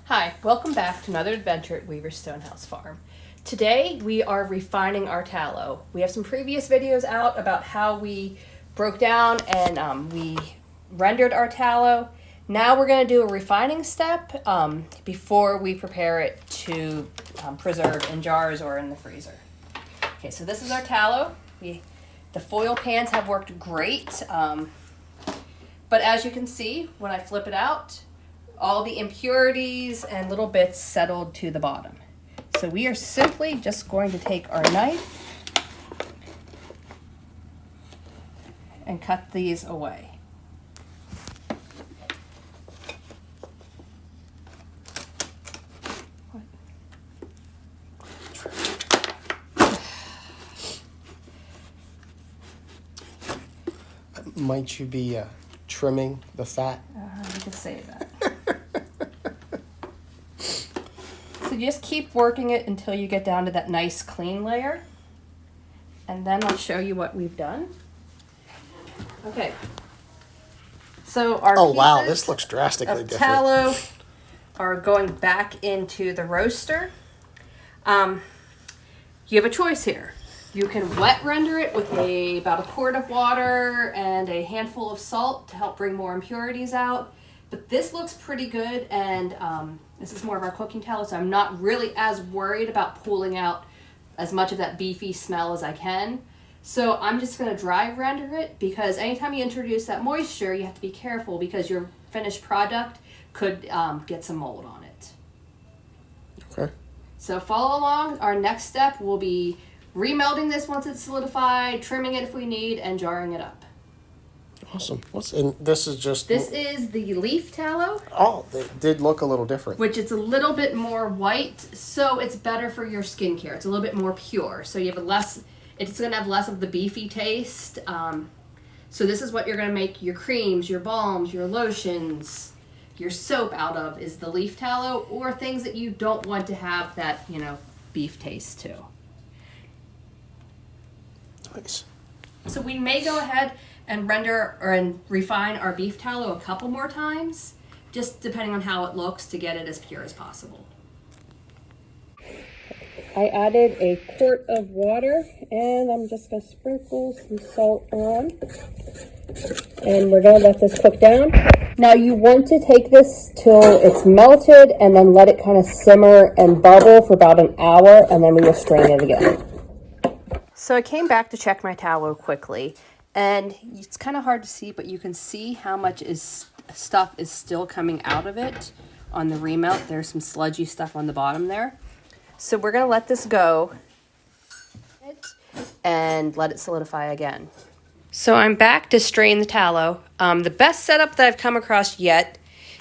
Hi, welcome back to another adventure at Weaver's Stonehouse Farm. Today we are refining our tallow. We have some previous videos out about how we broke down and we rendered our tallow. Now we're going to do a refining step before we prepare it to preserve in jars or in the freezer. Okay, so this is our tallow. The foil pans have worked great, but as you can see, when I flip it out, all the impurities and little bits settled to the bottom. So we are simply just going to take our knife and cut these away. Might you be trimming the fat? You can say that. So just keep working it until you get down to that nice clean layer. And then I'll show you what we've done. Okay. So our wow, this looks drastically different. Tallow are going back into the roaster. You have a choice here. You can wet render it with about a quart of water and a handful of salt to help bring more impurities out. But this looks pretty good, and this is more of our cooking tallow, so I'm not really as worried about pulling out as much of that beefy smell as I can. So I'm just going to dry render it, because anytime you introduce that moisture, you have to be careful because your finished product could get some mold on it. Okay. So follow along. Our next step will be remelting this once it's solidified, trimming it if we need, and jarring it up. Awesome. This is the leaf tallow. Oh, it did look a little different. Which it's a little bit more white, so it's better for your skincare. It's a little bit more pure, so you have it's going to have less of the beefy taste. So this is what you're going to make your creams, your balms, your lotions, your soap out of, is the leaf tallow, or things that you don't want to have that, beef taste too. Nice. So we may go ahead and render and refine our beef tallow a couple more times, just depending on how it looks, to get it as pure as possible. I added a quart of water, and I'm just going to sprinkle some salt on. And we're going to let this cook down. Now you want to take this till it's melted and then let it kind of simmer and bubble for about an hour, and then we will strain it again. So I came back to check my tallow quickly, and it's kind of hard to see, but you can see how much stuff is still coming out of it on the remelt. There's some sludgy stuff on the bottom there. So we're going to let this go and let it solidify again. So I'm back to strain the tallow. The best setup that I've come across yet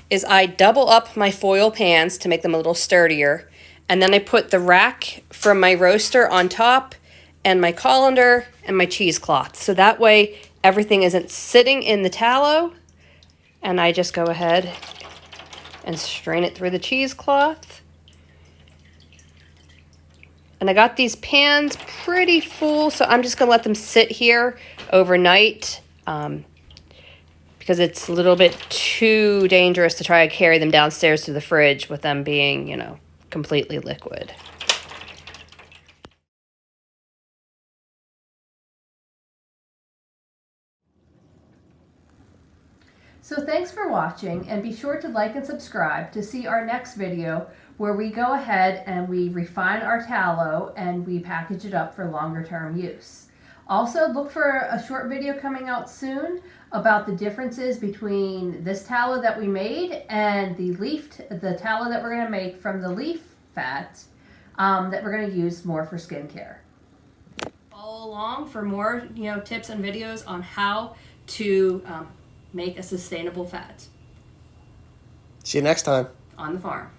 is I double up my foil pans to make them a little sturdier, and then I put the rack from my roaster on top and my colander and my cheesecloth. So that way everything isn't sitting in the tallow, and I just go ahead and strain it through the cheesecloth. And I got these pans pretty full, so I'm just gonna let them sit here overnight because it's a little bit too dangerous to try to carry them downstairs to the fridge with them being, completely liquid. So thanks for watching, and be sure to like and subscribe to see our next video where we go ahead and we refine our tallow and we package it up for longer term use. Also, look for a short video coming out soon about the differences between this tallow that we made and the tallow that we're going to make from the leaf fat that we're going to use more for skincare. Follow along for more tips and videos on how to make a sustainable fat. See you next time On the farm.